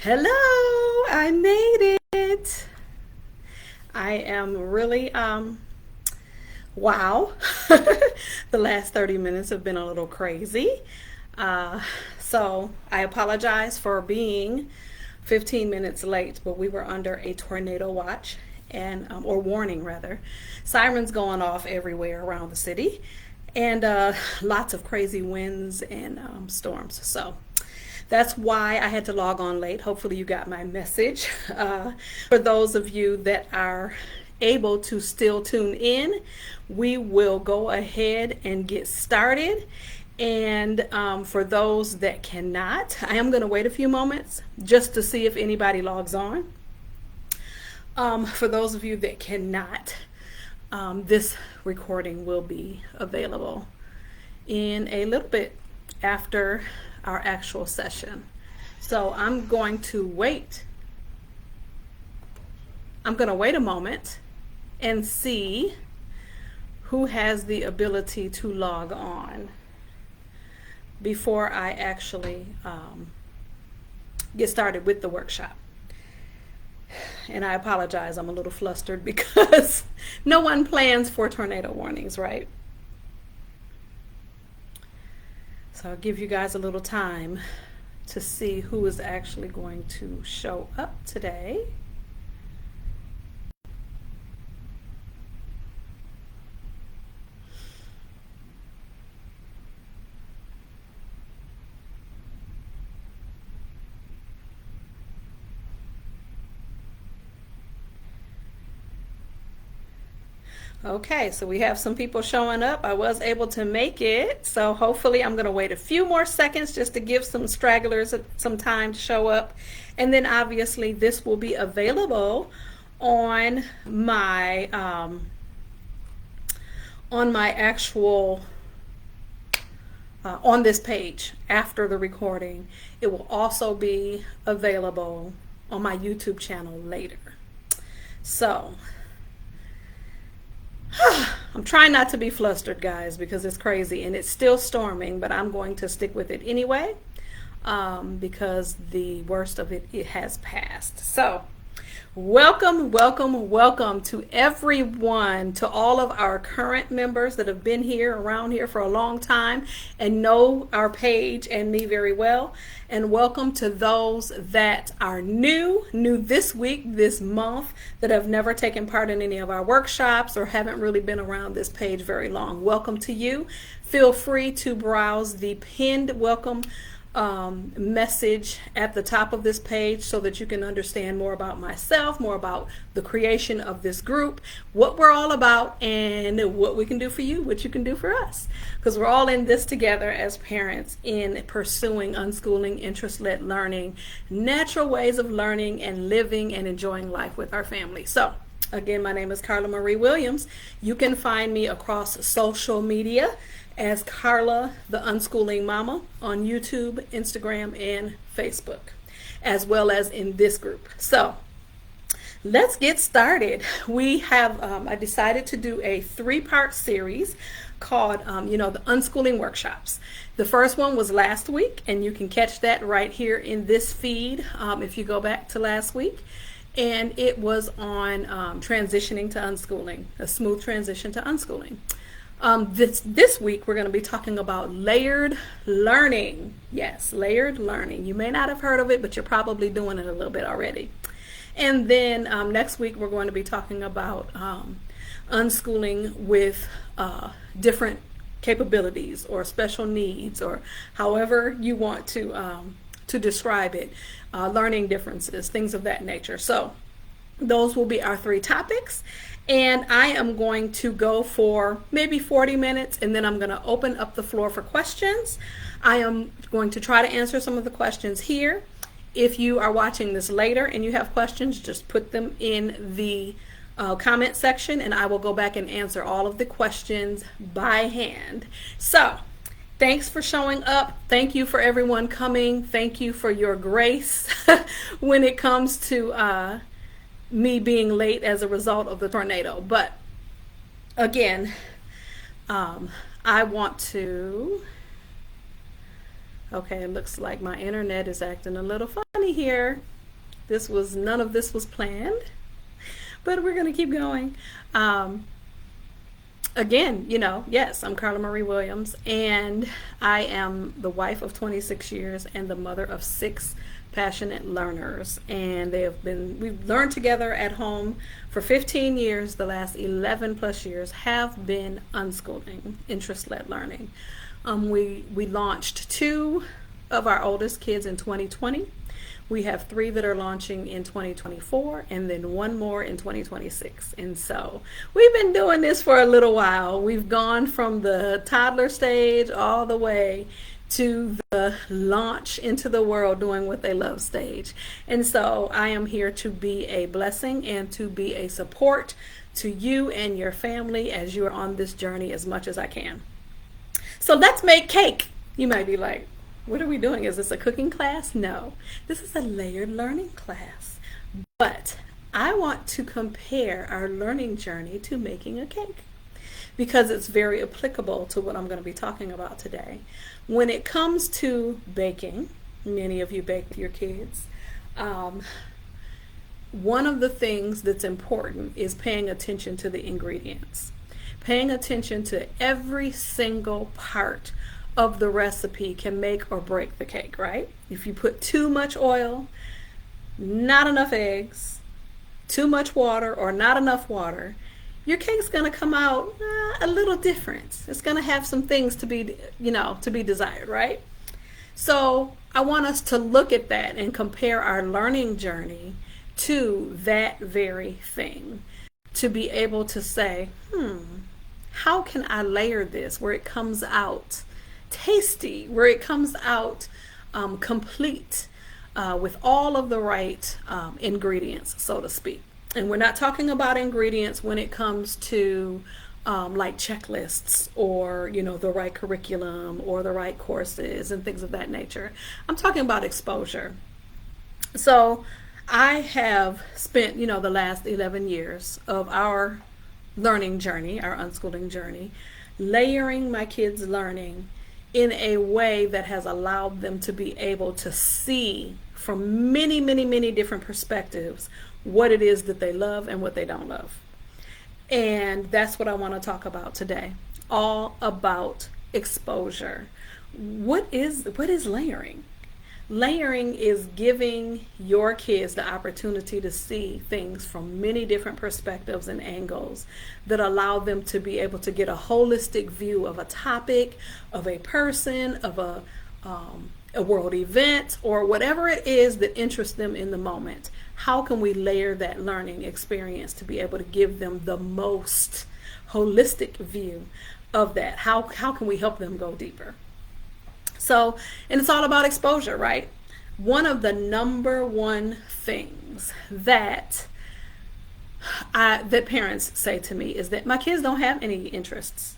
Hello, I made it. I am really wow. The last 30 minutes have been a little crazy. Uh, so I apologize for being 15 minutes late, but we were under a tornado watch and or warning rather. Sirens going off everywhere around the city, and lots of crazy winds and storms. So that's why I had to log on late. Hopefully, you got my message. For those of you that are able to still tune in, we will go ahead and get started. And for those that cannot, I am going to wait a few moments just to see if anybody logs on. For those of you that cannot, this recording will be available in a little bit after our actual session. So I'm going to wait. I'm going to wait a moment and see who has the ability to log on before I actually get started with the workshop. And I apologize, I'm a little flustered because no one plans for tornado warnings, right? So I'll give you guys a little time to see who is actually going to show up today. Okay, so we have some people showing up. I was able to make it, so hopefully I'm going to wait a few more seconds just to give some stragglers some time to show up. And then obviously this will be available on my actual on this page after the recording. It will also be available on my YouTube channel later. So I'm trying not to be flustered, guys, because it's crazy and it's still storming, but I'm going to stick with it anyway because the worst of it has passed. So welcome to everyone, to all of our current members that have been here around here for a long time and know our page and me very well, and welcome to those that are new this week, this month, that have never taken part in any of our workshops or haven't really been around this page very long. Welcome to you. Feel free to browse the pinned welcome message at the top of this page so that you can understand more about myself, more about the creation of this group, what we're all about, and what we can do for you, what you can do for us, because we're all in this together as parents in pursuing unschooling, interest-led learning, natural ways of learning and living and enjoying life with our family. So again, my name is Carla Marie Williams. You can find me across social media as Carla the Unschooling Mama on YouTube, Instagram, and Facebook, as well as in this group. So let's get started. We have, I decided to do a 3-part series called, the Unschooling Workshops. The first one was last week, and you can catch that right here in this feed if you go back to last week. And it was on transitioning to unschooling, a smooth transition to unschooling. This week we're going to be talking about layered learning. Yes, layered learning. You may not have heard of it, but you're probably doing it a little bit already. And then next week we're going to be talking about unschooling with different capabilities or special needs, or however you want to describe it, learning differences, things of that nature. So those will be our 3 topics. And I am going to go for maybe 40 minutes, and then I'm going to open up the floor for questions. I am going to try to answer some of the questions here. If you are watching this later and you have questions, just put them in the comment section, and I will go back and answer all of the questions by hand. So thanks for showing up. Thank you for everyone coming. Thank you for your grace when it comes to me being late as a result of the tornado. But again, I want to Okay, it looks like my internet is acting a little funny here. None of this was planned, but we're gonna keep going. Um, Again, yes, I'm Carla Marie Williams, and I am the wife of 26 years and the mother of 6 passionate learners. And we've learned together at home for 15 years. The last 11 plus years have been unschooling, interest-led learning. We launched 2 of our oldest kids in 2020. We have 3 that are launching in 2024 and then 1 more in 2026. And so we've been doing this for a little while. We've gone from the toddler stage all the way to the launch into the world doing what they love stage. And so I am here to be a blessing and to be a support to you and your family as you are on this journey as much as I can. So let's make cake. You might be like, what are we doing? Is this a cooking class? No, this is a layered learning class. But I want to compare our learning journey to making a cake because it's very applicable to what I'm going to be talking about today. When it comes to baking, many of you bake your kids. One of the things that's important is paying attention to the ingredients, paying attention to every single part of the recipe can make or break the cake, right? If you put too much oil, not enough eggs, too much water, or not enough water, your cake's going to come out a little different. It's going to have some things to be desired, right? So I want us to look at that and compare our learning journey to that very thing, to be able to say, how can I layer this where it comes out tasty, where it comes out complete with all of the right ingredients, so to speak. And we're not talking about ingredients when it comes to like checklists or the right curriculum or the right courses and things of that nature. I'm talking about exposure. So I have spent the last 11 years of our learning journey, our unschooling journey, layering my kids' learning in a way that has allowed them to be able to see from many, many, many different perspectives what it is that they love and what they don't love. And that's what I want to talk about today. All about exposure. What is layering? Layering is giving your kids the opportunity to see things from many different perspectives and angles that allow them to be able to get a holistic view of a topic, of a person, of a world event, or whatever it is that interests them in the moment. How can we layer that learning experience to be able to give them the most holistic view of that? How can we help them go deeper? So, and it's all about exposure, right? One of the number one things that parents say to me is that my kids don't have any interests.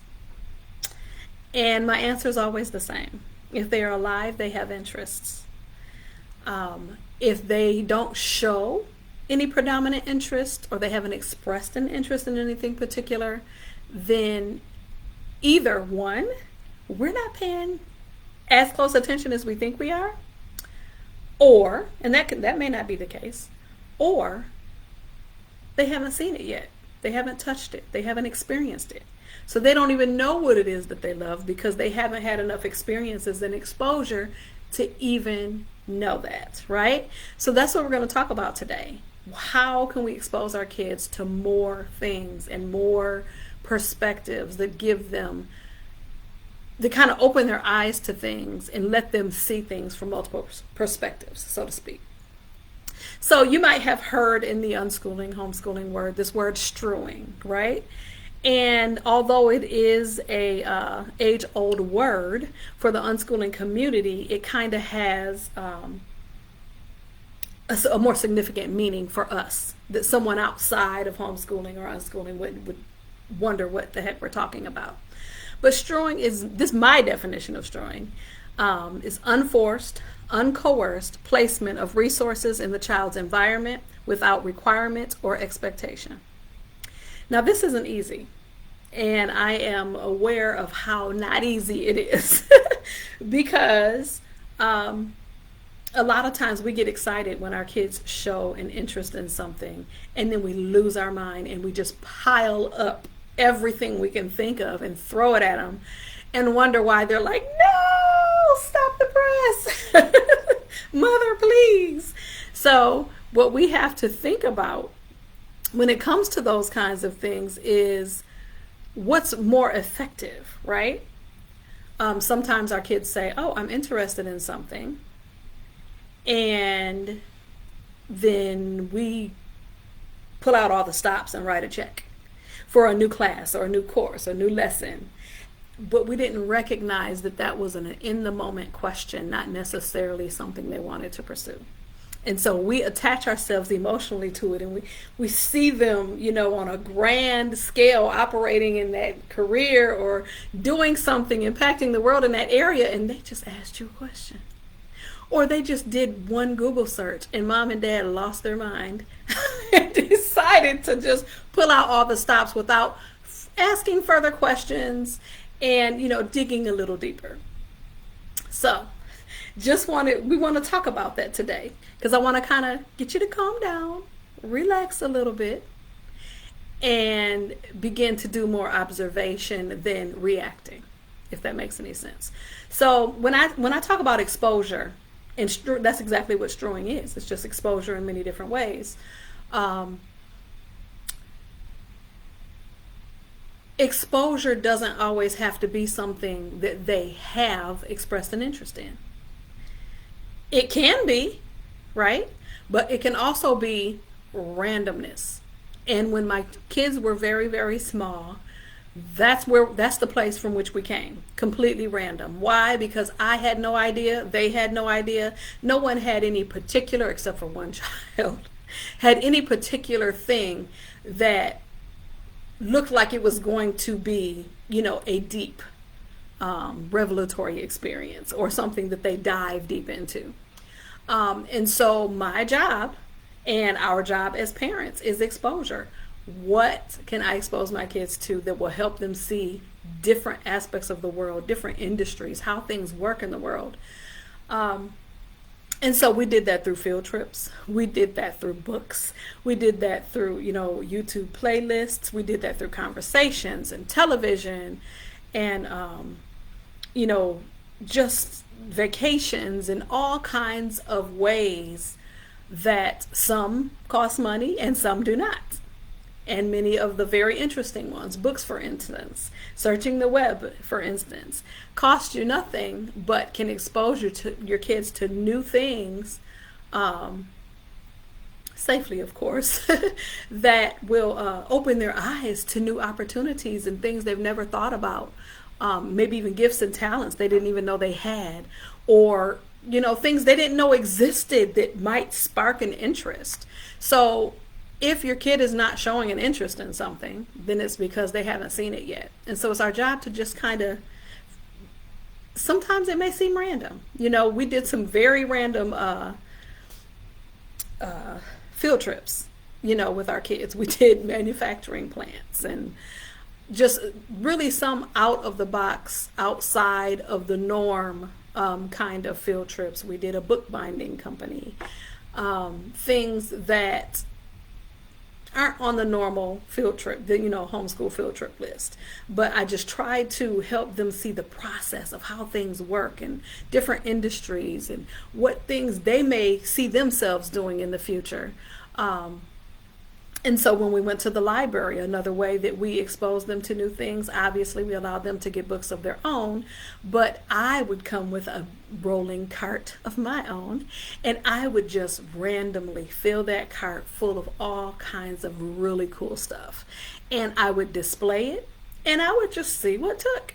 And my answer is always the same. If they are alive, they have interests. If they don't show any predominant interest or they haven't expressed an interest in anything particular, then either one, we're not paying as close attention as we think we are, or, and that may not be the case, or they haven't seen it yet. They haven't touched it. They haven't experienced it. So they don't even know what it is that they love because they haven't had enough experiences and exposure to even know that, right? So that's what we're going to talk about today. How can we expose our kids to more things and more perspectives that give them, that kind of open their eyes to things and let them see things from multiple perspectives, so to speak. So you might have heard in the unschooling, homeschooling word, this word strewing, right? And although it is a age-old word for the unschooling community, it kind of has a more significant meaning for us, that someone outside of homeschooling or unschooling would wonder what the heck we're talking about. But strewing my definition of strewing, is unforced, uncoerced placement of resources in the child's environment without requirement or expectation. Now, this isn't easy, and I am aware of how not easy it is because Um, a lot of times we get excited when our kids show an interest in something, and then we lose our mind and we just pile up everything we can think of and throw it at them and wonder why they're like, no, stop the press. Mother, please. So what we have to think about when it comes to those kinds of things is what's more effective, right? Sometimes our kids say, oh, I'm interested in something. And then we pull out all the stops and write a check for a new class or a new course or a new lesson. But we didn't recognize that that was an in the moment question, not necessarily something they wanted to pursue. And so we attach ourselves emotionally to it, and we see them, on a grand scale operating in that career or doing something, impacting the world in that area, and they just asked you a question. Or they just did one Google search and mom and dad lost their mind and decided to just pull out all the stops without asking further questions and, digging a little deeper. So we want to talk about that today because I want to kind of get you to calm down, relax a little bit, and begin to do more observation than reacting, if that makes any sense. So when I talk about exposure, and that's exactly what strewing is. It's just exposure in many different ways. Exposure doesn't always have to be something that they have expressed an interest in. It can be, right? But it can also be randomness. And when my kids were very, very small, that's the place from which we came. Completely random. Why? Because I had no idea. They had no idea. No one had any particular, except for one child, had any particular thing that looked like it was going to be, a deep, revelatory experience or something that they dive deep into. And so my job and our job as parents is exposure. What can I expose my kids to that will help them see different aspects of the world, different industries, how things work in the world? And so we did that through field trips. We did that through books. We did that through, YouTube playlists. We did that through conversations and television and, just vacations and all kinds of ways that some cost money and some do not. And many of the very interesting ones, books for instance, searching the web for instance, cost you nothing but can expose your kids to new things, safely of course, that will open their eyes to new opportunities and things they've never thought about, maybe even gifts and talents they didn't even know they had, or things they didn't know existed that might spark an interest. So if your kid is not showing an interest in something, then it's because they haven't seen it yet. And so it's our job to just kind of, sometimes it may seem random. We did some very random field trips, with our kids. We did manufacturing plants and just really some out of the box, outside of the norm kind of field trips. We did a bookbinding company, things that aren't on the normal field trip, the homeschool field trip list. But I just tried to help them see the process of how things work and different industries and what things they may see themselves doing in the future. And so when we went to the library, another way that we exposed them to new things, obviously we allowed them to get books of their own, but I would come with a rolling cart of my own, and I would just randomly fill that cart full of all kinds of really cool stuff. And I would display it, and I would just see what took.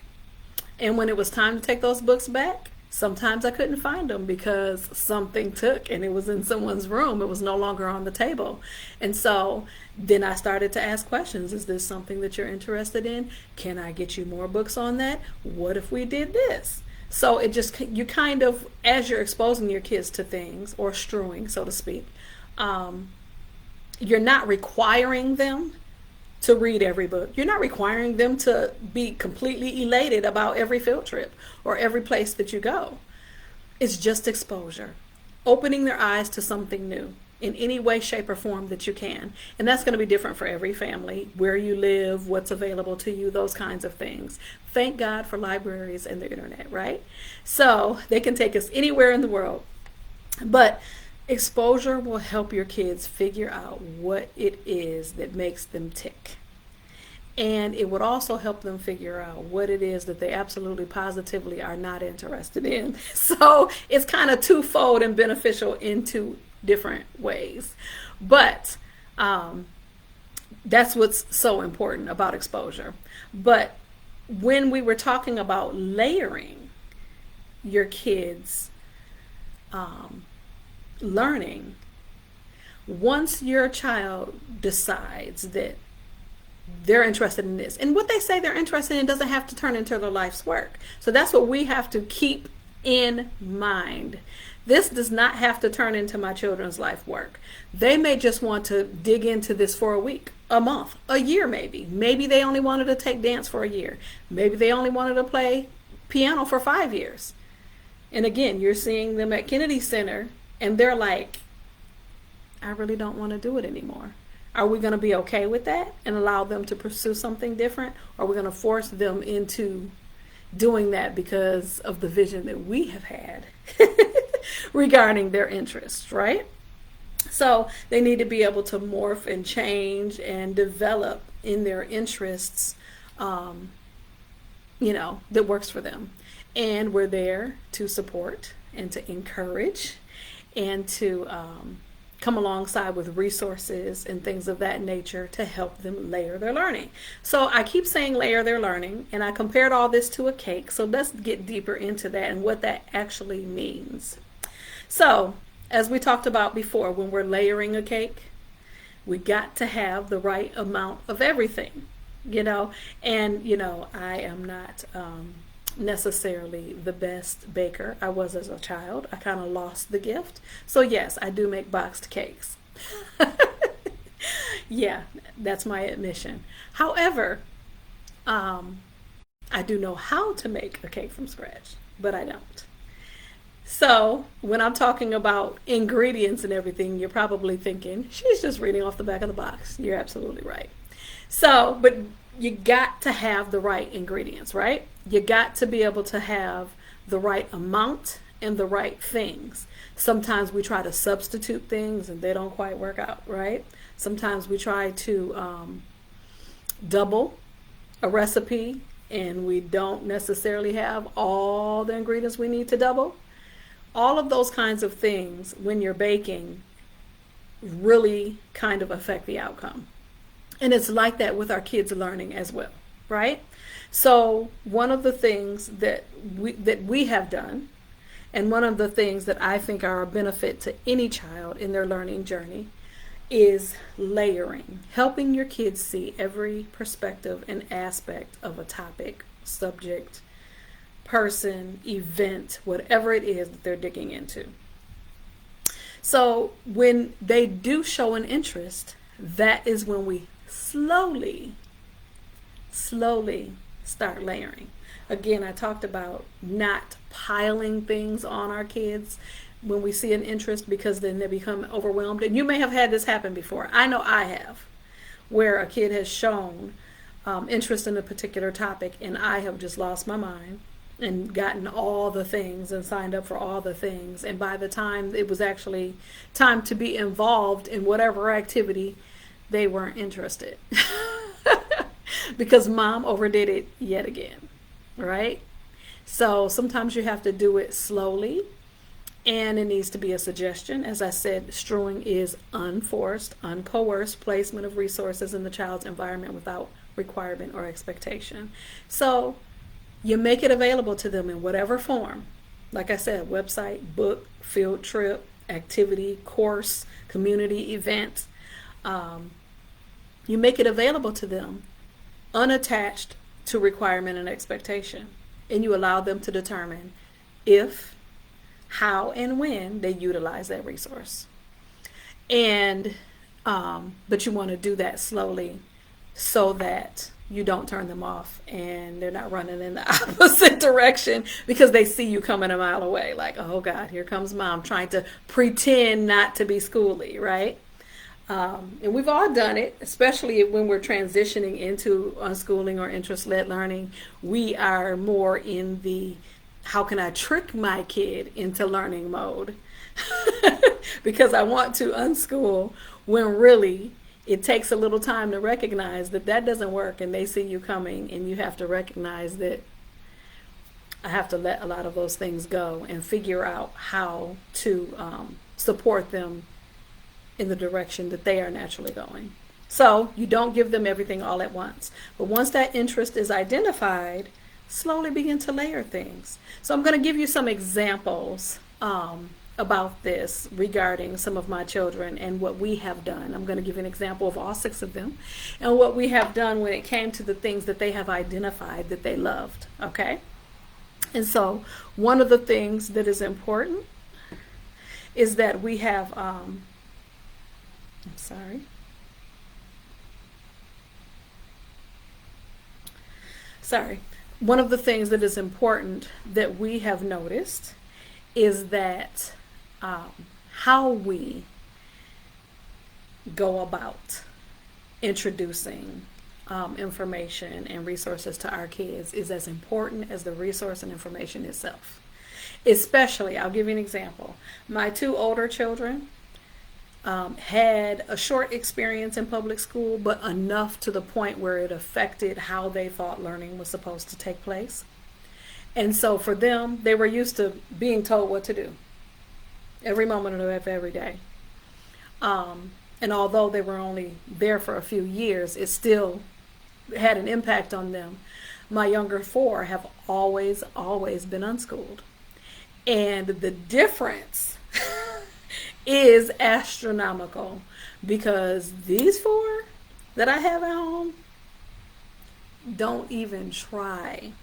And when it was time to take those books back, sometimes I couldn't find them because something took and it was in someone's room. It was no longer on the table. And so then I started to ask questions. Is this something that you're interested in? Can I get you more books on that? What if we did this? So it just, you kind of, as you're exposing your kids to things, or strewing, so to speak, you're not requiring them to read every book. You're not requiring them to be completely elated about every field trip or every place that you go. It's just exposure, opening their eyes to something new in any way, shape, or form that you can. And that's going to be different for every family, where you live, what's available to you, those kinds of things. Thank God for libraries and the internet, right? So they can take us anywhere in the world. But exposure will help your kids figure out what it is that makes them tick. And it would also help them figure out what it is that they absolutely positively are not interested in. So it's kind of twofold and beneficial in two different ways. But that's what's so important about exposure. But when we were talking about layering your kids' learning, once your child decides that they're interested in this, and what they say they're interested in doesn't have to turn into their life's work. So that's what we have to keep in mind. This does not have to turn into my children's life work. They may just want to dig into this for a week, a month, a year maybe. Maybe they only wanted to take dance for a year. Maybe they only wanted to play piano for 5 years. And again, you're seeing them at Kennedy Center and they're like, I really don't want to do it anymore. Are we going to be okay with that and allow them to pursue something different? Or are we going to force them into doing that because of the vision that we have had regarding their interests, right? So they need to be able to morph and change and develop in their interests, that works for them. And we're there to support and to encourage and to come alongside with resources and things of that nature to help them layer their learning. So I keep saying layer their learning, and I compared all this to a cake. So let's get deeper into that and what that actually means. So as we talked about before, when we're layering a cake, we got to have the right amount of everything, and I am not necessarily the best baker. I was as a child. I kind of lost the gift. So yes, I do make boxed cakes. Yeah, that's my admission. However, I do know how to make a cake from scratch, but I don't. So when I'm talking about ingredients and everything, you're probably thinking, she's just reading off the back of the box. You're absolutely right. So, but you got to have the right ingredients, right? You got to be able to have the right amount and the right things. Sometimes we try to substitute things and they don't quite work out, right? Sometimes we try to double a recipe and we don't necessarily have all the ingredients we need to double. All of those kinds of things when you're baking really kind of affect the outcome. And it's like that with our kids learning as well, right? So one of the things that we have done, and one of the things that I think are a benefit to any child in their learning journey, is layering, helping your kids see every perspective and aspect of a topic, subject, person, event, whatever it is that they're digging into. So when they do show an interest, that is when we slowly start layering. Again, I talked about not piling things on our kids when we see an interest, because then they become overwhelmed. And you may have had this happen before. I know I have, where a kid has shown interest in a particular topic and I have just lost my mind and gotten all the things and signed up for all the things. And by the time it was actually time to be involved in whatever activity, they weren't interested because mom overdid it yet again, right? So sometimes you have to do it slowly, and it needs to be a suggestion. As I said, strewing is unforced, uncoerced placement of resources in the child's environment without requirement or expectation. So you make it available to them in whatever form. Like I said, website, book, field trip, activity, course, community event. You make it available to them unattached to requirement and expectation. And you allow them to determine if, how, and when they utilize that resource. And but you want to do that slowly so that you don't turn them off and they're not running in the opposite direction because they see you coming a mile away. Like, oh God, here comes mom trying to pretend not to be schooly, right? And we've all done it, especially when we're transitioning into unschooling or interest-led learning. We are more in the how can I trick my kid into learning mode because I want to unschool when really it takes a little time to recognize that that doesn't work and they see you coming, and you have to recognize that I have to let a lot of those things go and figure out how to support them in the direction that they are naturally going. So you don't give them everything all at once. But once that interest is identified, slowly begin to layer things. So I'm going to give you some examples about this regarding some of my children and what we have done. I'm going to give an example of all 6 of them and what we have done when it came to the things that they have identified that they loved. Okay? And so one of the things that is important is that we have, One of the things that is important that we have noticed is that how we go about introducing information and resources to our kids is as important as the resource and information itself. Especially, I'll give you an example. My 2 older children had a short experience in public school, but enough to the point where it affected how they thought learning was supposed to take place. And so for them, they were used to being told what to do every moment of every day. And although they were only there for a few years, it still had an impact on them. My younger 4 have always been unschooled. And the difference is astronomical, because these 4 that I have at home don't even try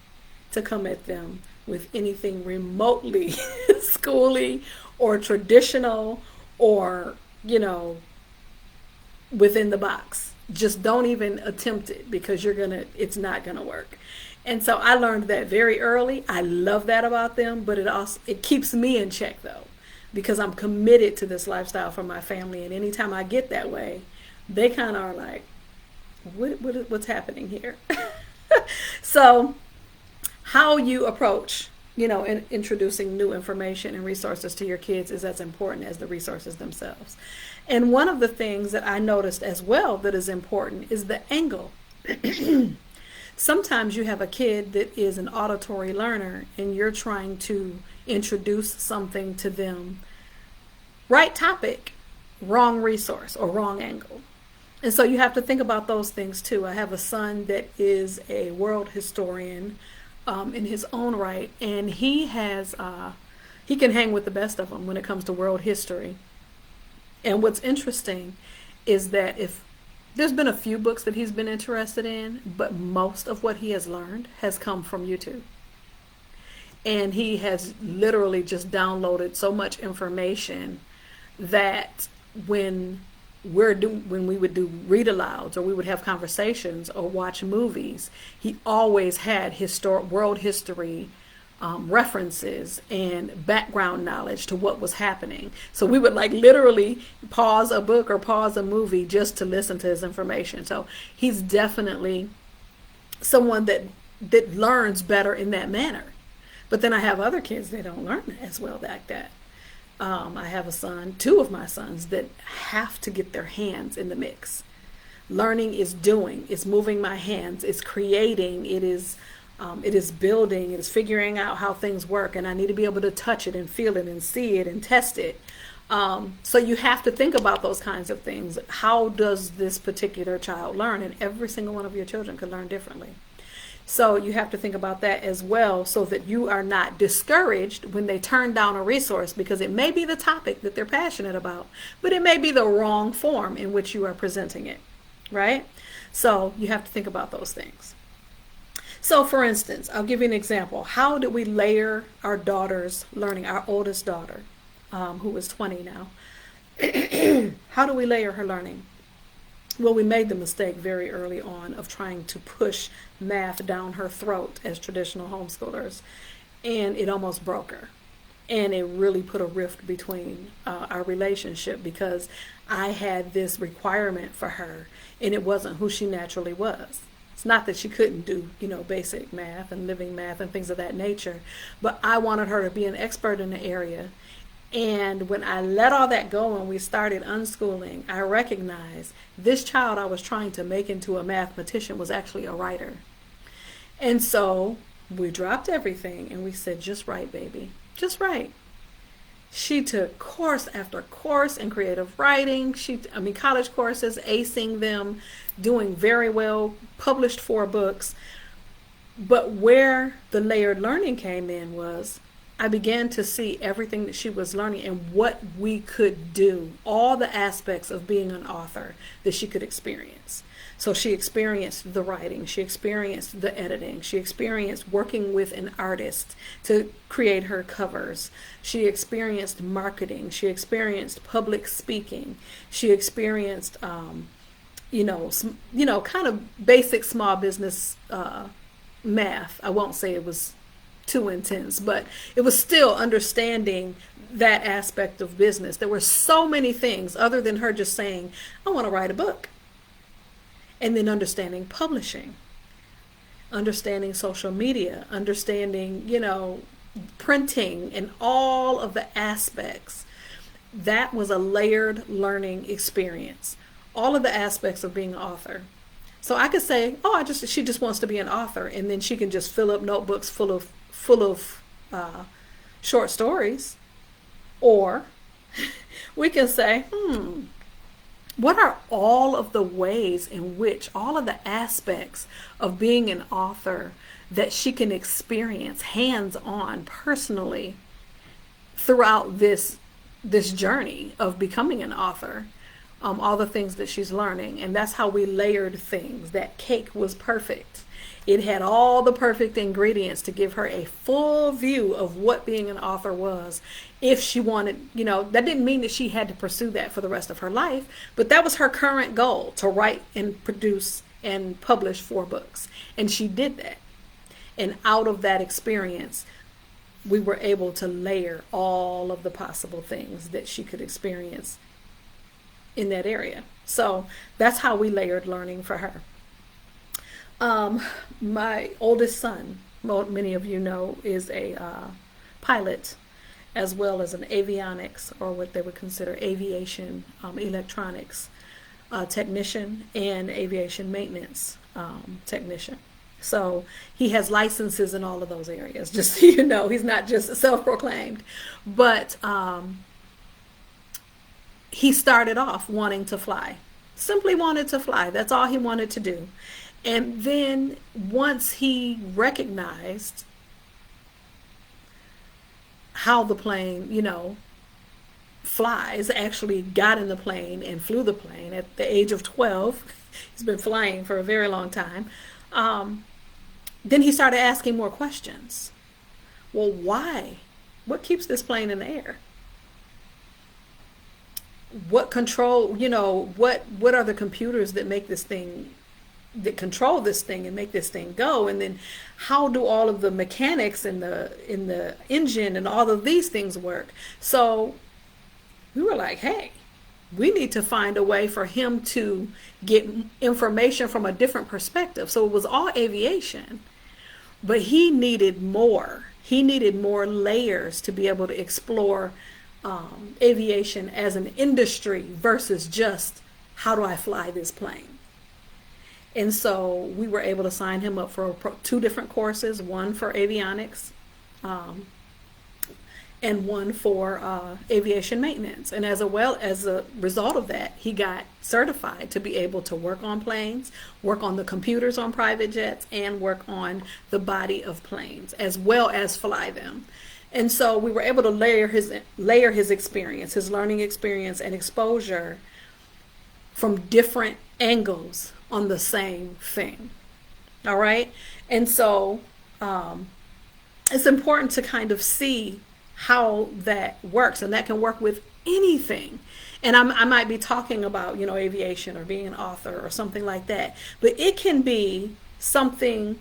to come at them with anything remotely schooly or traditional or, within the box. Just don't even attempt it, because it's not gonna work. And so I learned that very early. I love that about them, but it keeps me in check though, because I'm committed to this lifestyle for my family. And anytime I get that way, they kind of are like, what's happening here? So how you approach, in introducing new information and resources to your kids is as important as the resources themselves. And one of the things that I noticed as well that is important is the angle. Sometimes you have a kid that is an auditory learner and you're trying to introduce something to them. Right topic, wrong resource or wrong angle. And so you have to think about those things too. I have a son that is a world historian in his own right, and he can hang with the best of them when it comes to world history. And what's interesting is that if there's been a few books that he's been interested in, but most of what he has learned has come from YouTube. And he has literally just downloaded so much information that when we would do read alouds or we would have conversations or watch movies, he always had world history references and background knowledge to what was happening. So we would literally pause a book or pause a movie just to listen to his information. So he's definitely someone that learns better in that manner. But then I have other kids that don't learn as well like that. I have 2 of my sons that have to get their hands in the mix. Learning is doing, it's moving my hands, it's creating, it is building, it is figuring out how things work, and I need to be able to touch it and feel it and see it and test it. So you have to think about those kinds of things. How does this particular child learn? And every single one of your children could learn differently. So you have to think about that as well, so that you are not discouraged when they turn down a resource, because it may be the topic that they're passionate about, but it may be the wrong form in which you are presenting it, right? So you have to think about those things. So for instance, I'll give you an example. How did we layer our daughter's learning, our oldest daughter, who is 20 now? How do we layer her learning? Well, we made the mistake very early on of trying to push math down her throat as traditional homeschoolers, and it almost broke her. And it really put a rift between our relationship because I had this requirement for her, and it wasn't who she naturally was. It's not that she couldn't do, basic math and living math and things of that nature, but I wanted her to be an expert in the area. And when I let all that go and we started unschooling, I recognized this child I was trying to make into a mathematician was actually a writer. And so we dropped everything and we said, just write, baby, just write. She took course after course in creative writing. College courses, acing them, doing very well, published 4 books. But where the layered learning came in was I began to see everything that she was learning and what we could do, all the aspects of being an author that she could experience. So she experienced the writing, she experienced the editing, she experienced working with an artist to create her covers, she experienced marketing, she experienced public speaking, she experienced, kind of basic small business math. I won't say it was too intense, but it was still understanding that aspect of business. There were so many things other than her just saying, I want to write a book. And then understanding publishing, understanding social media, understanding, printing and all of the aspects. That was a layered learning experience. All of the aspects of being an author. So I could say, she just wants to be an author, and then she can just fill up notebooks full of short stories. Or we can say, what are all of the ways in which all of the aspects of being an author that she can experience hands-on personally throughout this journey of becoming an author, all the things that she's learning. And that's how we layered things. That cake was perfect. It had all the perfect ingredients to give her a full view of what being an author was. If she wanted, that didn't mean that she had to pursue that for the rest of her life, but that was her current goal, to write and produce and publish 4 books. And she did that. And out of that experience, we were able to layer all of the possible things that she could experience in that area. So that's how we layered learning for her. My oldest son, many of you know, is a pilot, as well as an avionics, or what they would consider aviation electronics technician, and aviation maintenance technician. So he has licenses in all of those areas, just so you know. He's not just self-proclaimed. But he started off wanting to fly. Simply wanted to fly. That's all he wanted to do. And then once he recognized how the plane, flies, actually got in the plane and flew the plane at the age of 12, he's been flying for a very long time, then he started asking more questions. Well, why? What keeps this plane in the air? What control, what are the computers that make this thing, that control this thing and make this thing go? And then how do all of the mechanics in the engine and all of these things work? So we were like, hey, we need to find a way for him to get information from a different perspective. So it was all aviation, but he needed more. He needed more layers to be able to explore aviation as an industry versus just, how do I fly this plane? And so we were able to sign him up for 2 different courses, one for avionics and one for aviation maintenance. And as a result of that, he got certified to be able to work on planes, work on the computers on private jets, and work on the body of planes, as well as fly them. And so we were able to layer his experience, his learning experience and exposure from different angles on the same thing. All right. And so it's important to kind of see how that works, and that can work with anything. And I might be talking about, you know, aviation or being an author or something like that, but it can be something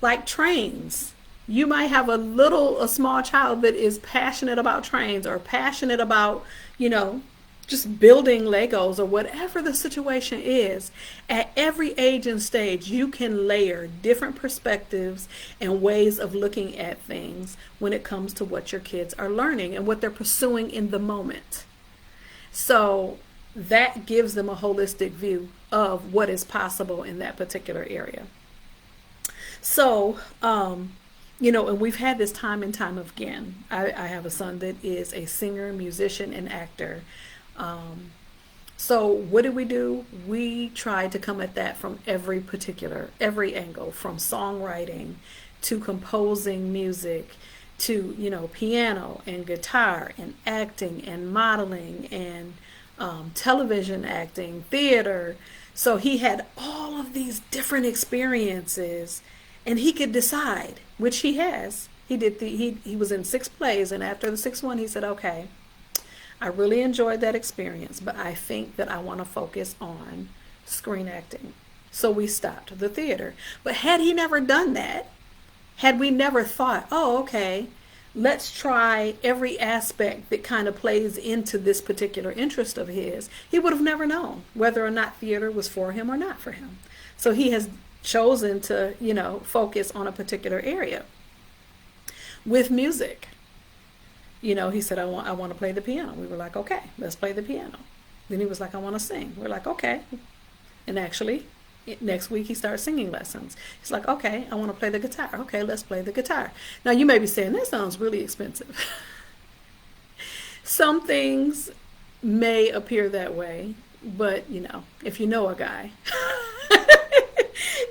like trains. You might have a small child that is passionate about trains or passionate about, you know, just building Legos or whatever the situation is. At every age and stage, you can layer different perspectives and ways of looking at things when it comes to what your kids are learning and what they're pursuing in the moment. So that gives them a holistic view of what is possible in that particular area. So, you know, and we've had this time and time again. I have a son that is a singer, musician, and actor. Um, so what do? We try to come at that from every angle, from songwriting to composing music to, you know, piano and guitar and acting and modeling and television acting, theater. So he had all of these different experiences, and he could decide, which he has. He was in 6 plays, and after the 6th one, he said, "Okay, I really enjoyed that experience, but I think that I want to focus on screen acting." So we stopped the theater. But had he never done that, had we never thought, oh, okay, let's try every aspect that kind of plays into this particular interest of his, he would have never known whether or not theater was for him or not for him. So he has chosen to, you know, focus on a particular area. With music, you know, he said, I want to play the piano. We were like, okay, let's play the piano. Then he was like, I want to sing. We're like, okay. And actually, next week he started singing lessons. He's like, okay, I want to play the guitar. Okay, let's play the guitar. Now you may be saying, that sounds really expensive. Some things may appear that way, but you know, if you know a guy,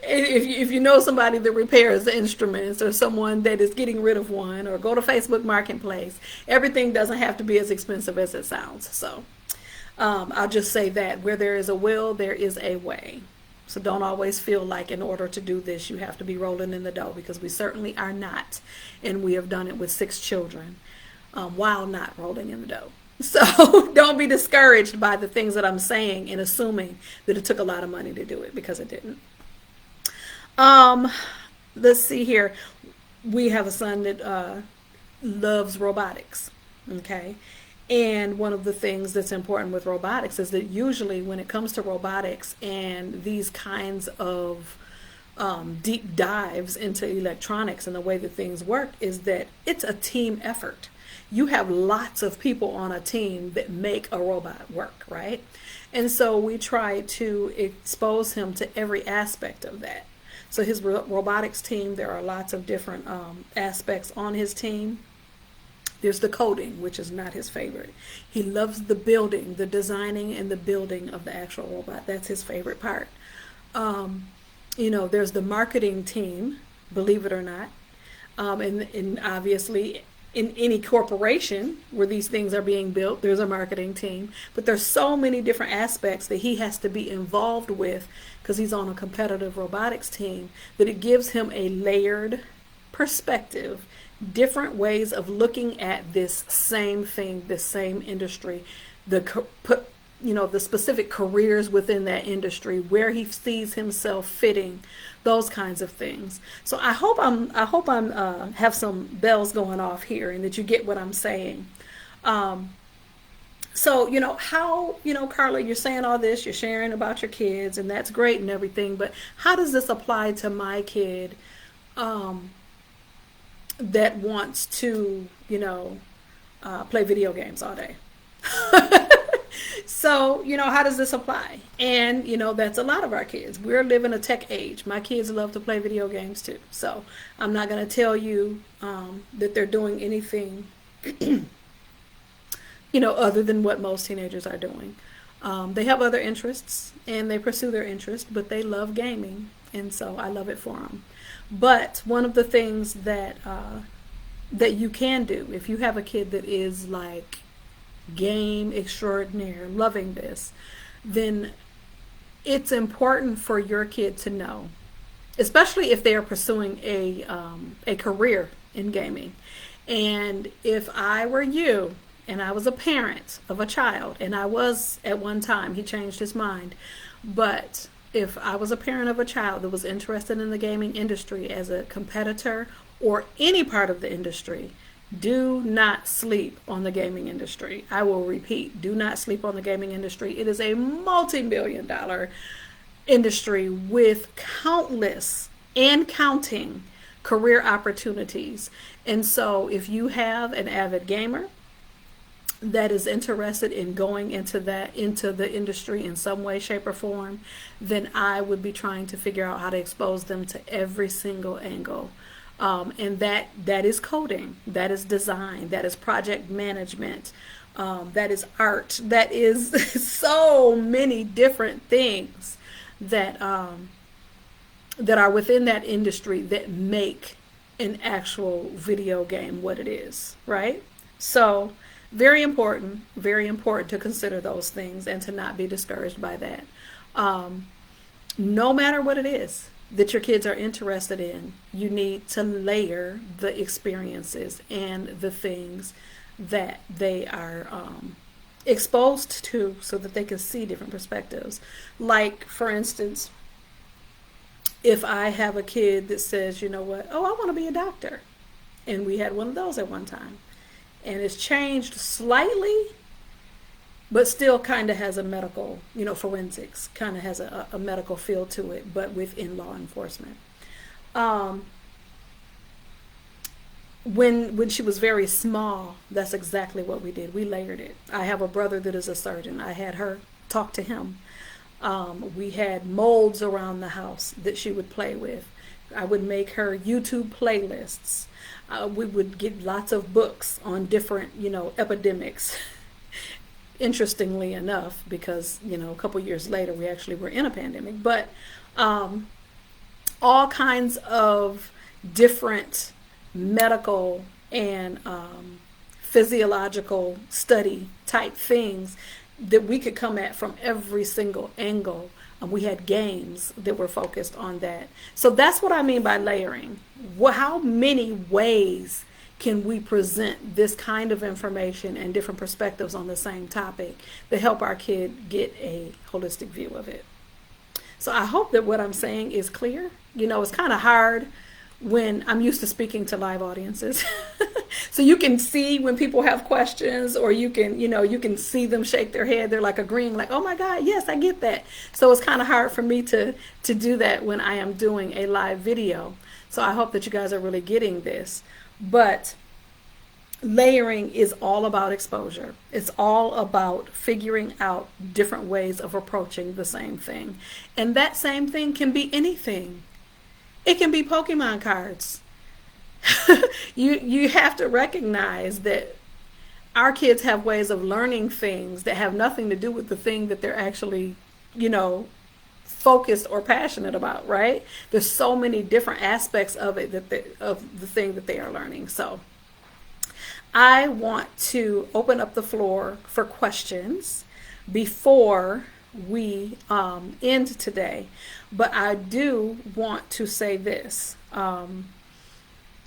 if you know somebody that repairs the instruments or someone that is getting rid of one, or go to Facebook Marketplace, everything doesn't have to be as expensive as it sounds. So I'll just say that where there is a will, there is a way. So don't always feel like in order to do this, you have to be rolling in the dough, because we certainly are not. And we have done it with 6 children while not rolling in the dough. So don't be discouraged by the things that I'm saying and assuming that it took a lot of money to do it, because it didn't. Let's see here. We have a son that loves robotics. Okay. And one of the things that's important with robotics is that usually when it comes to robotics and these kinds of deep dives into electronics and the way that things work, is that it's a team effort. You have lots of people on a team that make a robot work, right? And so we try to expose him to every aspect of that. So his robotics team, there are lots of different aspects on his team. There's the coding, which is not his favorite. He loves the building, the designing and the building of the actual robot. That's his favorite part. You know, there's the marketing team, believe it or not. And obviously in any corporation where these things are being built, there's a marketing team. But there's so many different aspects that he has to be involved with, because he's on a competitive robotics team, that it gives him a layered perspective, different ways of looking at this same thing, this same industry, the specific careers within that industry, where he sees himself fitting, those kinds of things. So I hope I'm have some bells going off here, and that you get what I'm saying. So, you know, how, you know, Carla, you're saying all this, you're sharing about your kids, and that's great and everything, but how does this apply to my kid that wants to, you know, play video games all day? So, you know, how does this apply? And, you know, that's a lot of our kids. We're living a tech age. My kids love to play video games too. So I'm not going to tell you that they're doing anything, you know, other than what most teenagers are doing. They have other interests and they pursue their interests, but they love gaming. And so I love it for them. But one of the things that you can do, if you have a kid that is like game extraordinaire, loving this, then it's important for your kid to know, especially if they are pursuing a career in gaming, And if I were you and I was a parent of a child, and I was at one time, he changed his mind, but if I was a parent of a child that was interested in the gaming industry as a competitor or any part of the industry, do not sleep on the gaming industry. I will repeat, do not sleep on the gaming industry. It is a multi-million-dollar industry with countless and counting career opportunities. And so if you have an avid gamer that is interested in going into the industry in some way, shape, or form, then I would be trying to figure out how to expose them to every single angle. And that is coding, that is design, that is project management, that is art, that is so many different things that that are within that industry that make an actual video game what it is, right? So very important to consider those things and to not be discouraged by that. No matter what it is that your kids are interested in, you need to layer the experiences and the things that they are exposed to so that they can see different perspectives. Like, for instance, if I have a kid that says, you know what, oh, I want to be a doctor. And we had one of those at one time. And it's changed slightly, but still kind of has a medical, forensics, kind of has a medical feel to it, but within law enforcement. When she was very small, that's exactly what we did. We layered it. I have a brother that is a surgeon. I had her talk to him. We had molds around the house that she would play with. I would make her YouTube playlists. We would get lots of books on different, epidemics. Interestingly enough, because, a couple years later, we actually were in a pandemic. But all kinds of different medical and physiological study type things that we could come at from every single angle. We had games that were focused on that. So that's what I mean by layering. How many ways can we present this kind of information and different perspectives on the same topic to help our kid get a holistic view of it? So I hope that what I'm saying is clear. It's kind of hard when I'm used to speaking to live audiences. So you can see when people have questions, or you can see them shake their head. They're like agreeing, like, oh my God, yes, I get that. So it's kind of hard for me to do that when I am doing a live video. So I hope that you guys are really getting this. But layering is all about exposure. It's all about figuring out different ways of approaching the same thing. And that same thing can be anything. It can be Pokemon cards. You have to recognize that our kids have ways of learning things that have nothing to do with the thing that they're actually, focused or passionate about, right? There's so many different aspects of it of the thing that they are learning. So I want to open up the floor for questions before we end today. But I do want to say this.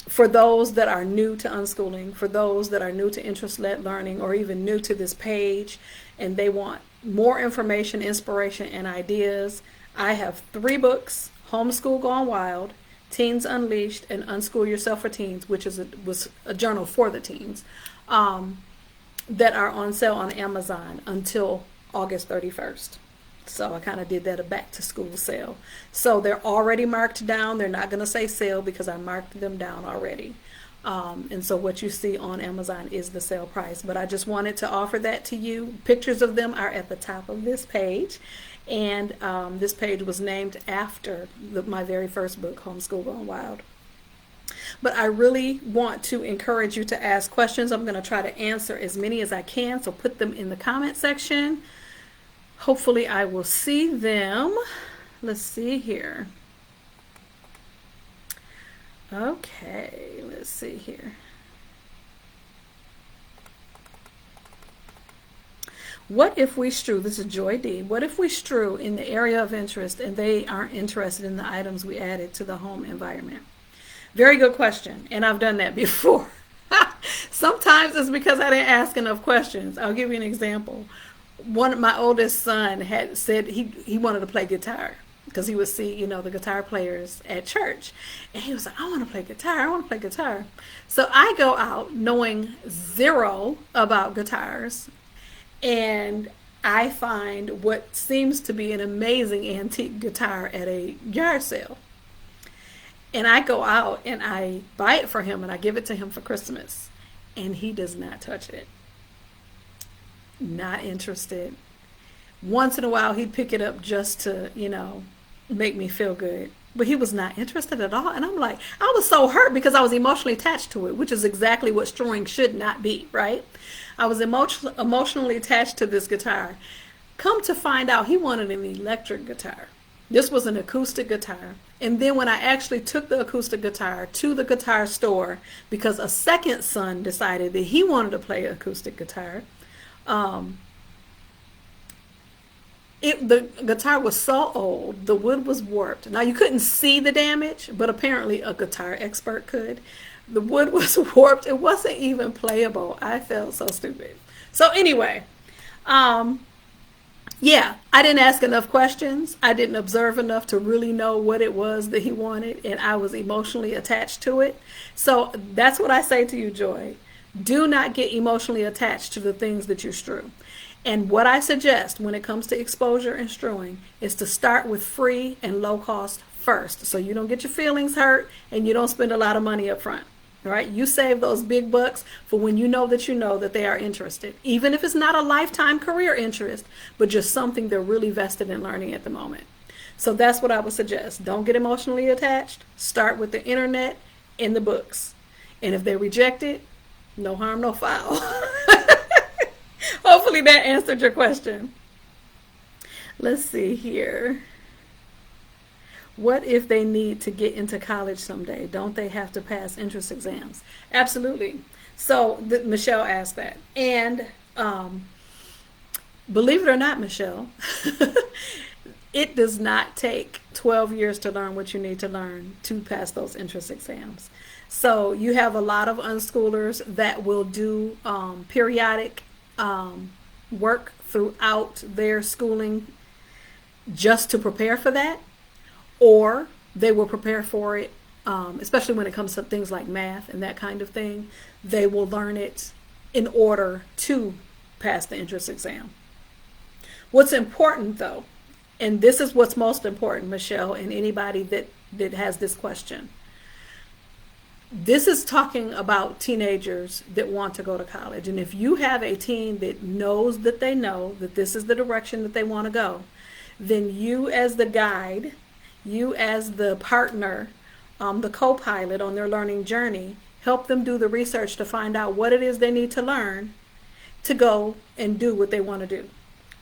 For those that are new to unschooling, for those that are new to interest-led learning, or even new to this page, and they want more information, inspiration, and ideas, I have 3 books: Homeschool Gone Wild, Teens Unleashed, and Unschool Yourself for Teens, which was a journal for the teens, that are on sale on Amazon until August 31st. So I kind of did that a back to school sale. So they're already marked down. They're not going to say sale because I marked them down already. And so what you see on Amazon is the sale price. But I just wanted to offer that to you. Pictures of them are at the top of this page. And this page was named after my very first book, Homeschool Gone Wild. But I really want to encourage you to ask questions. I'm going to try to answer as many as I can. So put them in the comment section. Hopefully I will see them. Let's see here. Okay, let's see here. What if we strew, this is Joy D, what if we strew in the area of interest and they aren't interested in the items we added to the home environment? Very good question, and I've done that before. sometimes it's because I didn't ask enough questions. I'll give you an example. One of my oldest son had said he wanted to play guitar because he would see, the guitar players at church. And he was like, I want to play guitar. I want to play guitar. So I go out knowing zero about guitars, and I find what seems to be an amazing antique guitar at a yard sale. And I go out and I buy it for him and I give it to him for Christmas. And he does not touch it. Not interested. Once in a while he'd pick it up just to, make me feel good. But he was not interested at all. And I'm like, I was so hurt because I was emotionally attached to it, which is exactly what string should not be, right? I was emotionally attached to this guitar. Come to find out, he wanted an electric guitar. This was an acoustic guitar. And then when I actually took the acoustic guitar to the guitar store, because a second son decided that he wanted to play acoustic guitar, the guitar was so old, the wood was warped. Now you couldn't see the damage, but apparently a guitar expert could. The wood was warped. It wasn't even playable. I felt so stupid. So anyway, yeah, I didn't ask enough questions. I didn't observe enough to really know what it was that he wanted, and I was emotionally attached to it. So that's what I say to you, Joy. Do not get emotionally attached to the things that you strew. And what I suggest when it comes to exposure and strewing is to start with free and low cost first, so you don't get your feelings hurt and you don't spend a lot of money up front. All right, you save those big bucks for when you know that they are interested, even if it's not a lifetime career interest, but just something they're really vested in learning at the moment. So that's what I would suggest. Don't get emotionally attached. Start with the internet and the books. And if they reject it, no harm, no foul. Hopefully that answered your question. Let's see here. What if they need to get into college someday? Don't they have to pass entrance exams? Absolutely. So Michelle asked that. And believe it or not, Michelle, it does not take 12 years to learn what you need to learn to pass those entrance exams. So you have a lot of unschoolers that will do periodic work throughout their schooling just to prepare for that. Or they will prepare for it, especially when it comes to things like math and that kind of thing. They will learn it in order to pass the entrance exam. What's important, though, and this is what's most important, Michelle, and anybody that has this question. This is talking about teenagers that want to go to college. And if you have a teen that knows that they know that this is the direction that they want to go, then you as the guide, you as the partner, the co-pilot on their learning journey, help them do the research to find out what it is they need to learn to go and do what they want to do.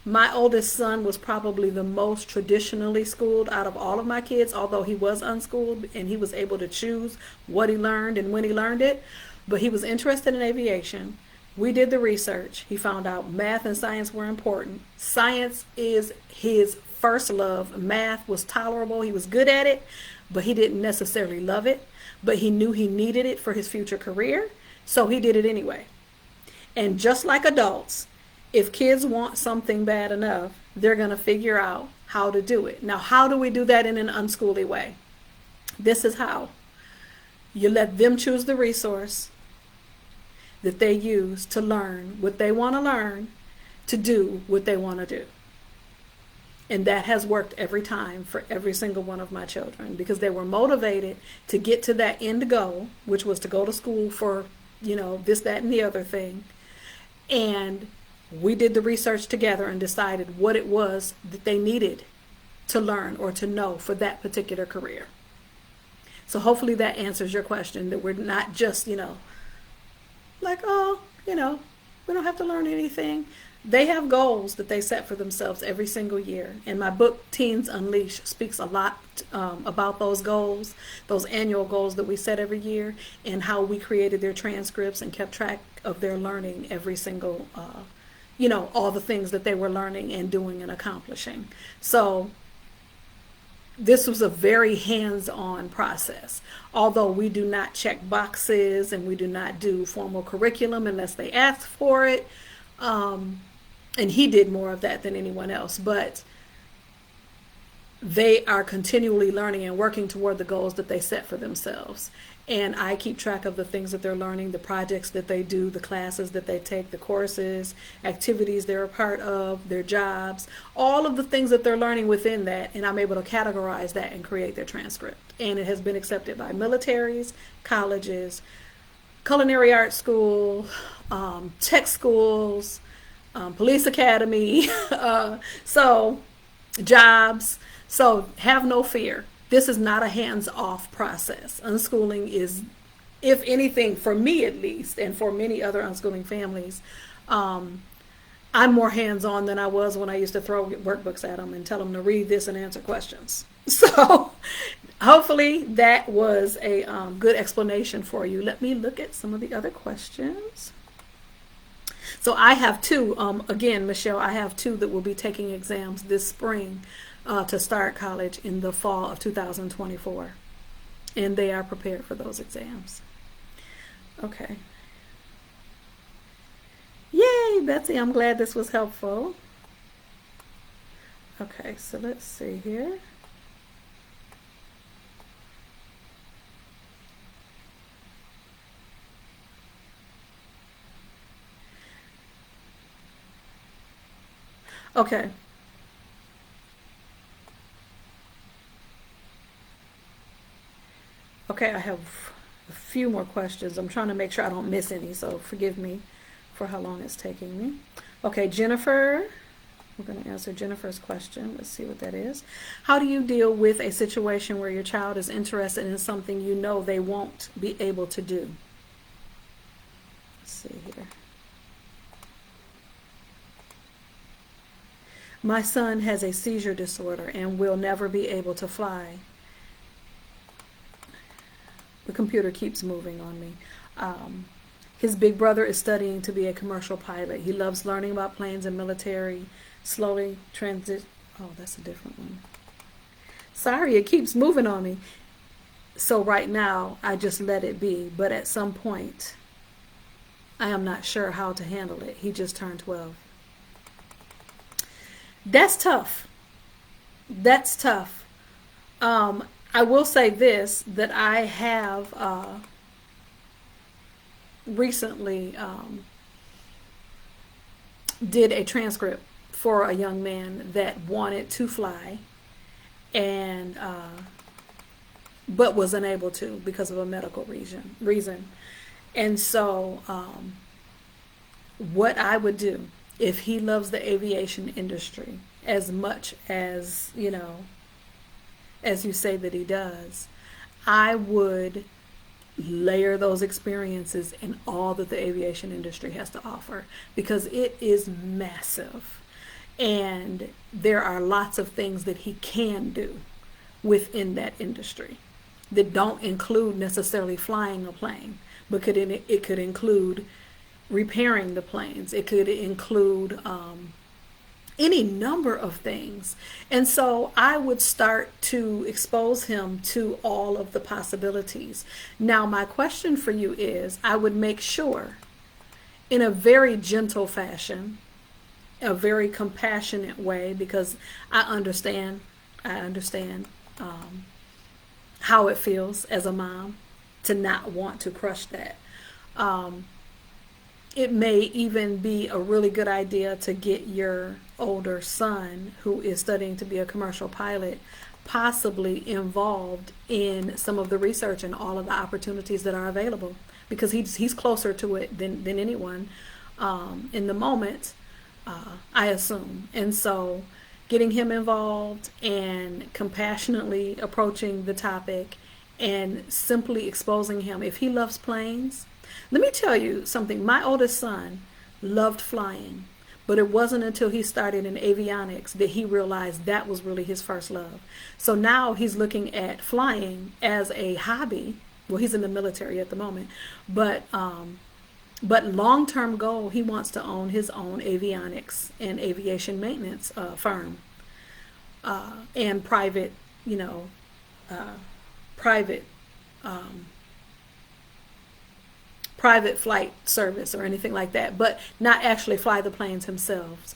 My oldest son was probably the most traditionally schooled out of all of my kids, although he was unschooled and he was able to choose what he learned and when he learned it. But he was interested in aviation. We did the research. He found out math and science were important. Science is his first love. Math was tolerable. He was good at it, but he didn't necessarily love it. But he knew he needed it for his future career, so he did it anyway. And just like adults, if kids want something bad enough, they're going to figure out how to do it. Now, how do we do that in an unschooly way? This is how. You let them choose the resource that they use to learn what they want to learn, to do what they want to do. And that has worked every time for every single one of my children, because they were motivated to get to that end goal, which was to go to school for, this, that, and the other thing. And we did the research together and decided what it was that they needed to learn or to know for that particular career. So hopefully that answers your question, that we're not just, like, we don't have to learn anything. They have goals that they set for themselves every single year. And my book, Teens Unleashed, speaks a lot about those goals, those annual goals that we set every year, and how we created their transcripts and kept track of their learning every single all the things that they were learning and doing and accomplishing. So this was a very hands-on process. Although we do not check boxes and we do not do formal curriculum unless they ask for it. And he did more of that than anyone else. But they are continually learning and working toward the goals that they set for themselves. And I keep track of the things that they're learning, the projects that they do, the classes that they take, the courses, activities they're a part of, their jobs, all of the things that they're learning within that. And I'm able to categorize that and create their transcript. And it has been accepted by militaries, colleges, culinary arts school, tech schools, police academy, so jobs. So have no fear. This is not a hands-off process. Unschooling is, if anything, for me at least, and for many other unschooling families, I'm more hands-on than I was when I used to throw workbooks at them and tell them to read this and answer questions. So hopefully that was a good explanation for you. Let me look at some of the other questions. So I have two, again, Michelle, I have two that will be taking exams this spring to start college in the fall of 2024. And they are prepared for those exams. Okay. Yay, Betsy, I'm glad this was helpful. Okay, so let's see here. Okay. Okay, I have a few more questions. I'm trying to make sure I don't miss any, so forgive me for how long it's taking me. Okay, Jennifer, we're going to answer Jennifer's question. Let's see what that is. How do you deal with a situation where your child is interested in something you know they won't be able to do? Let's see here. My son has a seizure disorder and will never be able to fly. The computer keeps moving on me. His big brother is studying to be a commercial pilot. He loves learning about planes and military. Slowly transit. Oh, that's a different one. Sorry, it keeps moving on me. So right now, I just let it be. But at some point, I am not sure how to handle it. He just turned 12. That's tough. That's tough. I will say this, that I have recently did a transcript for a young man that wanted to fly and but was unable to because of a medical reason. And so what I would do if he loves the aviation industry as much as, you know, as you say that he does, I would layer those experiences in all that the aviation industry has to offer, because it is massive. And there are lots of things that he can do within that industry that don't include necessarily flying a plane, but it could include repairing the planes. It could include any number of things. And so I would start to expose him to all of the possibilities. Now, my question for you is, I would make sure in a very gentle fashion, a very compassionate way, because I understand how it feels as a mom to not want to crush that. It may even be a really good idea to get your older son, who is studying to be a commercial pilot, possibly involved in some of the research and all of the opportunities that are available, because he's closer to it than anyone in the moment, I assume. And so getting him involved and compassionately approaching the topic and simply exposing him. If he loves planes, let me tell you something. My oldest son loved flying, but it wasn't until he started in avionics that he realized that was really his first love. So now he's looking at flying as a hobby. Well, he's in the military at the moment, but long-term goal, he wants to own his own avionics and aviation maintenance firm and private you know, private private flight service or anything like that, but not actually fly the planes himself.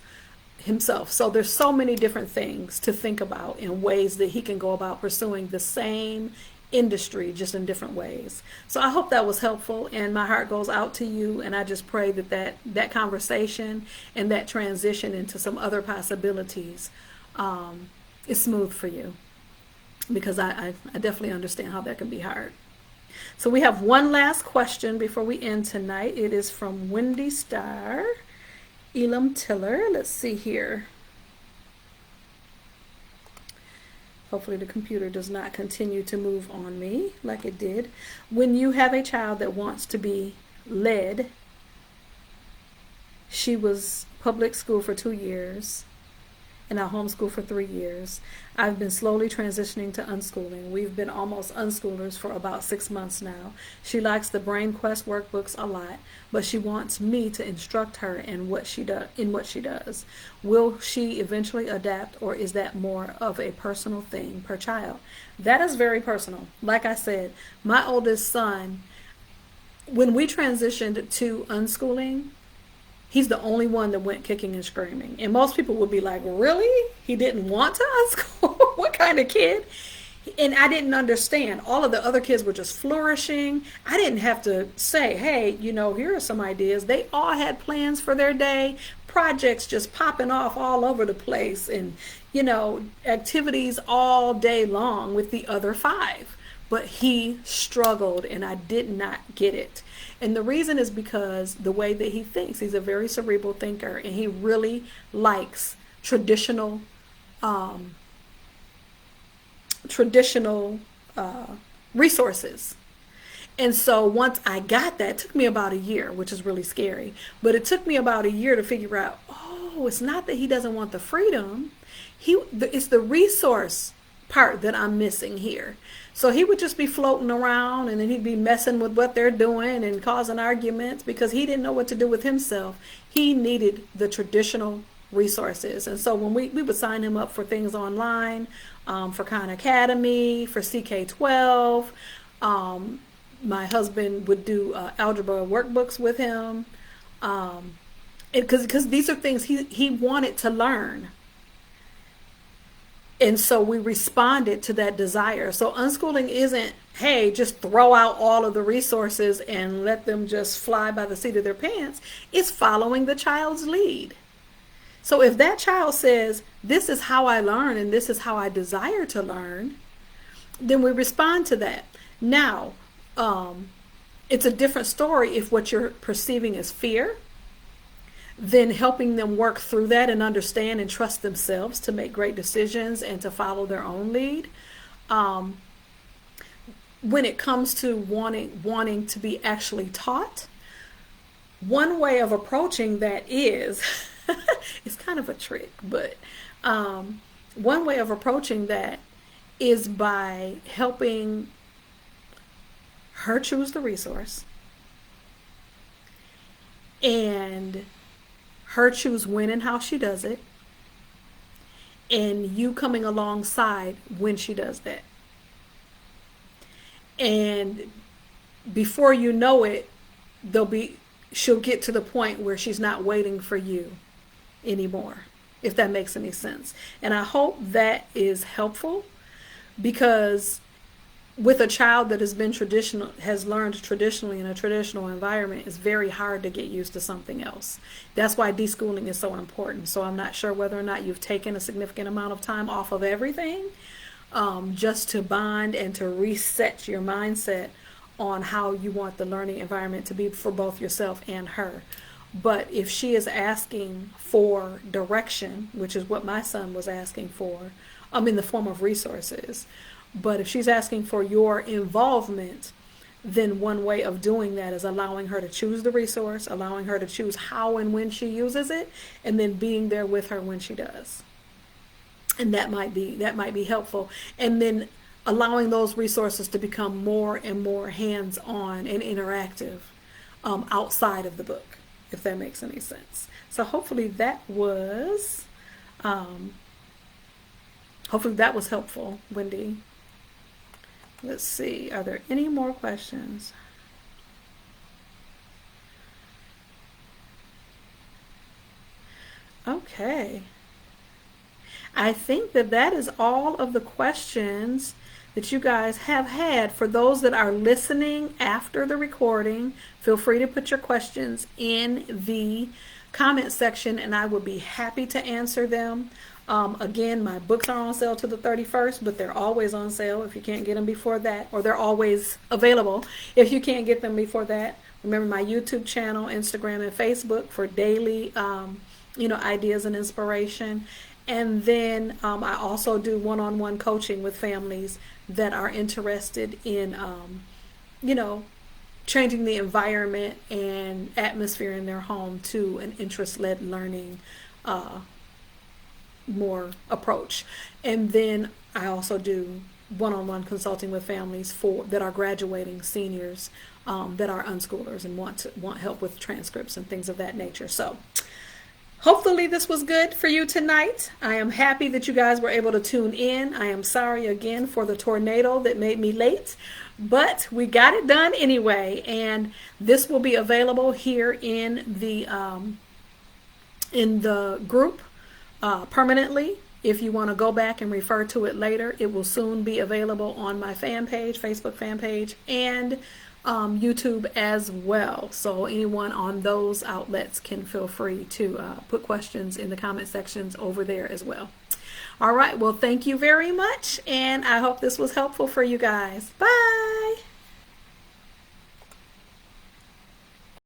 So there's so many different things to think about in ways that he can go about pursuing the same industry just in different ways. So I hope that was helpful, and my heart goes out to you, and I just pray that conversation and that transition into some other possibilities is smooth for you, because I definitely understand how that can be hard. So we have one last question before we end tonight. It is from Wendy Starr, Elam Tiller. Let's see here. Hopefully the computer does not continue to move on me like it did. When you have a child that wants to be led, she was public school for 2 years and I homeschooled for 3 years. I've been slowly transitioning to unschooling. We've been almost unschoolers for about 6 months now. She likes the Brain Quest workbooks a lot, but she wants me to instruct her in what she does. Will she eventually adapt, or is that more of a personal thing per child? That is very personal. Like I said, my oldest son, when we transitioned to unschooling, he's the only one that went kicking and screaming. And most people would be like, really? He didn't want to unschool? What kind of kid? And I didn't understand. All of the other kids were just flourishing. I didn't have to say, hey, here are some ideas. They all had plans for their day, projects just popping off all over the place, and, activities all day long with the other 5. But he struggled, and I did not get it. And the reason is because the way that he thinks, he's a very cerebral thinker, and he really likes traditional resources. And so once I got that, it took me about a year, which is really scary. But it took me about a year to figure out, it's not that he doesn't want the freedom. It's the resource part that I'm missing here. So he would just be floating around, and then he'd be messing with what they're doing and causing arguments because he didn't know what to do with himself. He needed the traditional resources. And so when we would sign him up for things online, for Khan Academy, for CK12, my husband would do algebra workbooks with him, because these are things he wanted to learn. And so we responded to that desire. So unschooling isn't, hey, just throw out all of the resources and let them just fly by the seat of their pants. It's following the child's lead. So if that child says, this is how I learn and this is how I desire to learn, then we respond to that. Now, it's a different story if what you're perceiving is fear. Then helping them work through that and understand and trust themselves to make great decisions and to follow their own lead. When it comes to wanting to be actually taught, one way of approaching that is, it's kind of a trick, but one way of approaching that is by helping her choose the resource and her choose when and how she does it, and you coming alongside when she does that. And before you know it, she'll get to the point where she's not waiting for you anymore, if that makes any sense. And I hope that is helpful, because with a child that has learned traditionally in a traditional environment, it's very hard to get used to something else. That's why deschooling is so important. So I'm not sure whether or not you've taken a significant amount of time off of everything, just to bond and to reset your mindset on how you want the learning environment to be for both yourself and her. But if she is asking for direction, which is what my son was asking for, in the form of resources, but if she's asking for your involvement, then one way of doing that is allowing her to choose the resource, allowing her to choose how and when she uses it, and then being there with her when she does. And that might be helpful. And then allowing those resources to become more and more hands-on and interactive outside of the book, if that makes any sense. So hopefully that was Hopefully that was helpful, Wendy. Let's see, are there any more questions? Okay. I think that that is all of the questions that you guys have had. For those that are listening after the recording, feel free to put your questions in the comment section and I will be happy to answer them. Again, my books are on sale to the 31st, but they're always on sale if you can't get them before that, or they're always available if you can't get them before that. Remember my YouTube channel, Instagram, and Facebook for daily ideas and inspiration. And then I also do one-on-one coaching with families that are interested in, changing the environment and atmosphere in their home to an interest-led learning more approach. And then I also do one-on-one consulting with families that are graduating seniors that are unschoolers and want help with transcripts and things of that nature. So hopefully this was good for you tonight. I am happy that you guys were able to tune in. I am sorry again for the tornado that made me late, but we got it done anyway. And this will be available here in the group permanently. If you want to go back and refer to it later, it will soon be available on my fan page, Facebook fan page, and YouTube as well. So anyone on those outlets can feel free to put questions in the comment sections over there as well. All right, well, thank you very much, and I hope this was helpful for you guys. Bye.